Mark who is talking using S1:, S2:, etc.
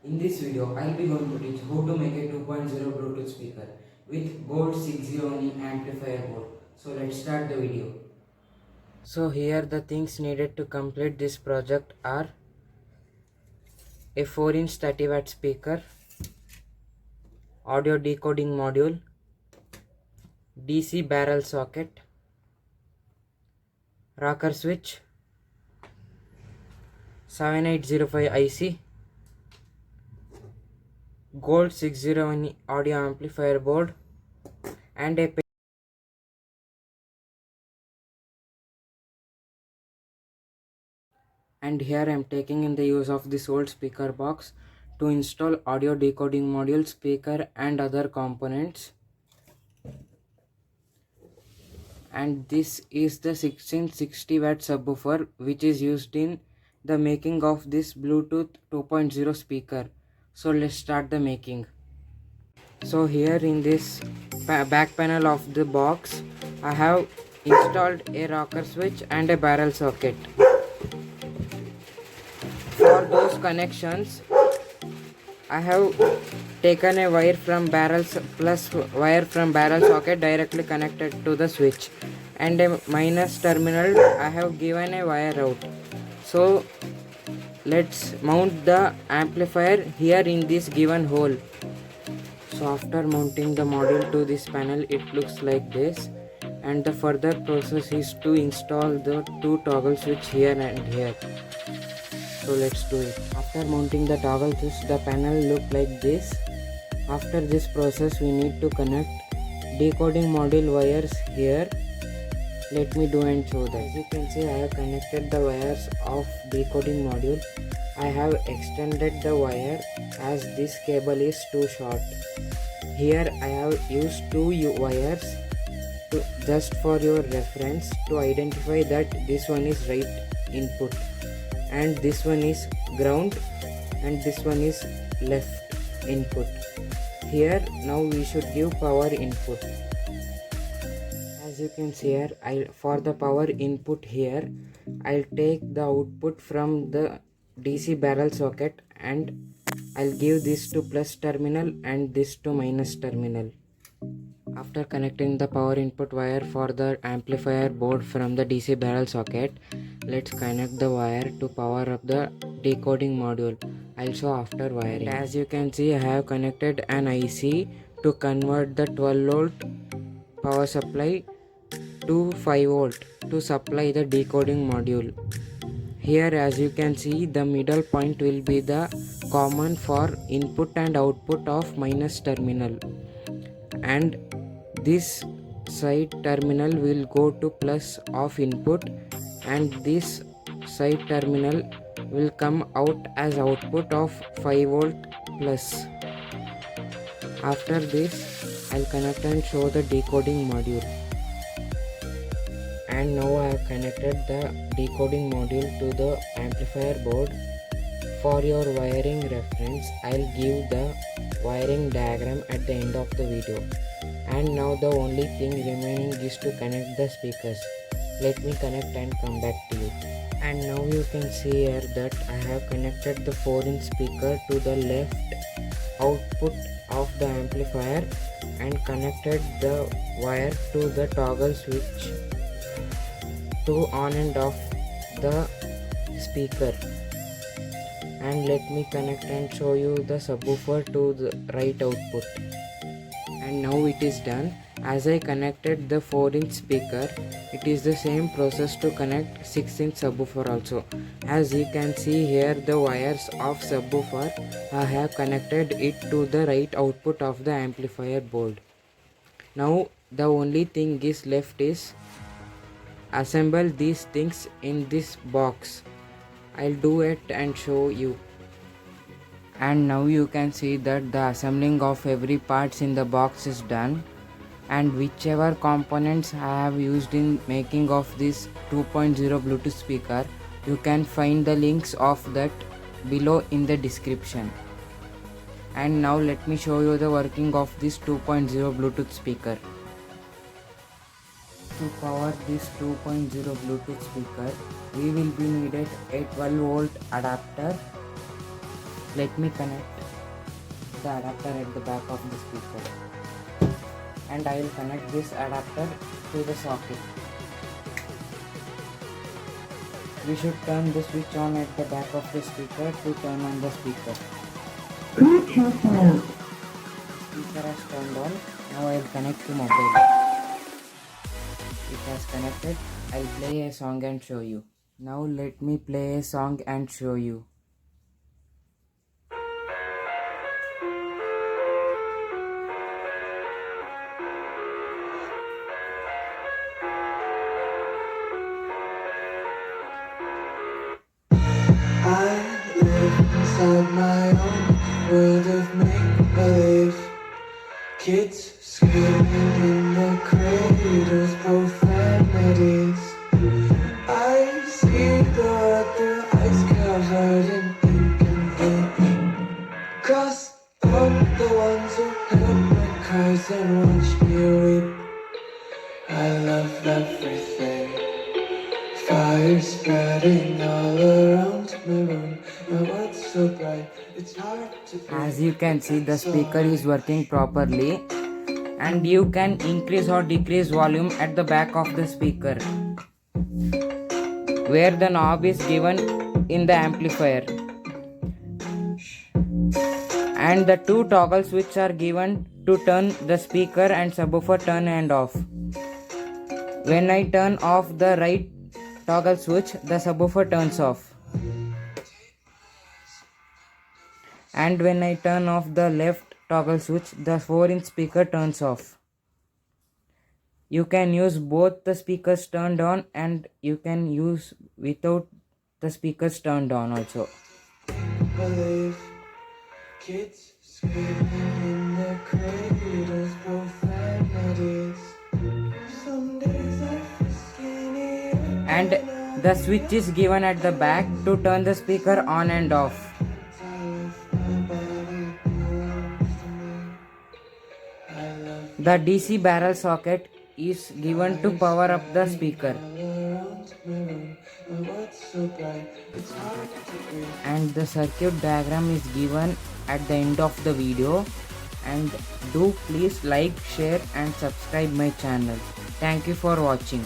S1: In this video, I'll be going to teach how to make a 2.0 Bluetooth speaker with Gold 601 amplifier board. So let's start the video. So here the things needed to complete this project are a 4-inch 30-watt speaker, audio decoding module, DC barrel socket, rocker switch, 7805 IC, Gold 601 audio amplifier board, and a and here I am taking in the use of this old speaker box to install audio decoding module, speaker and other components. And this is the 1660 watt subwoofer which is used in the making of this Bluetooth 2.0 speaker. So let's start the making. So here in this back panel of the box I have installed a rocker switch and a barrel socket. For those connections I have taken a wire from barrel socket directly connected to the switch, and a minus terminal I have given a wire out. So let's mount the amplifier here in this given hole. So after mounting the module to this panel, it looks like this, and the further process is to install the two toggle switch here and here. So let's do it. After mounting the toggle switch, the panel look like this. After this process we need to connect decoding module wires here. Let me do and show that. As you can see, I have connected the wires of decoding module. I have extended the wire as this cable is too short. Here I have used two wires just for your reference to identify that this one is right input and this one is ground and this one is left input. Here now we should give power input. As you can see here, for the power input here I'll take the output from the DC barrel socket and I'll give this to plus terminal and this to minus terminal. After connecting the power input wire for the amplifier board from the DC barrel socket, let's connect the wire to power up the decoding module. I'll show after wiring. As you can see, I have connected an IC to convert the 12 volt power supply to 5 volt to supply the decoding module. Here as you can see, the middle point will be the common for input and output of minus terminal, and this side terminal will go to plus of input and this side terminal will come out as output of 5 volt plus. After this I'll connect and show the decoding module. And now I have connected the decoding module to the amplifier board. For your wiring reference, I'll give the wiring diagram at the end of the video. And now the only thing remaining is to connect the speakers. Let me connect and come back to you. And now you can see here that I have connected the 4-inch speaker to the left output of the amplifier and connected the wire to the toggle switch to on and off the speaker. And let me connect and show you the subwoofer to the right output. And now it is done. As I connected the 4-inch speaker, it is the same process to connect 6-inch subwoofer also. As you can see here, the wires of subwoofer, I have connected it to the right output of the amplifier board. Now the only thing is left is assemble these things in this box. I'll do it and show you. And now you can see that the assembling of every parts in the box is done, and whichever components I have used in making of this 2.0 Bluetooth speaker, you can find the links of that below in the description. And now let me show you the working of this 2.0 Bluetooth speaker. To power this 2.0 Bluetooth speaker, we will be needed a 12 volt adapter Let me connect the adapter at the back of the speaker, and I will connect this adapter to the socket. We should turn the switch on at the back of the speaker to turn on the speaker. Speaker has turned on. Now I will connect to mobile. It has connected. I'll play a song and show you. Now let me play a song and show you.
S2: I live inside my own world of make-believe. Kids screaming in the cradles, profanities. I see the world through ice covered in ink and blue. Cross out the ones who heard my cries and watched me weep. I love everything. Fire spreading all around my room. My world's so bright, it's hard to breathe.
S1: As you can see, the speaker is working properly, and you can increase or decrease volume at the back of the speaker, where the knob is given in the amplifier, and the two toggle switches are given to turn the speaker and subwoofer turn and off. When I turn off the right toggle switch, the subwoofer turns off, and when I turn off the left toggle switch, the 4-inch speaker turns off. You can use both the speakers turned on, and you can use without the speakers turned on also.
S2: Believe kids screaming in their cradles, profanities. Some days I feel skinny
S1: And the switch is given at the back to turn the speaker on and off. The DC barrel socket is given to power up the speaker, and the circuit diagram is given at the end of the video. And do please like, share and subscribe my channel. Thank you for watching.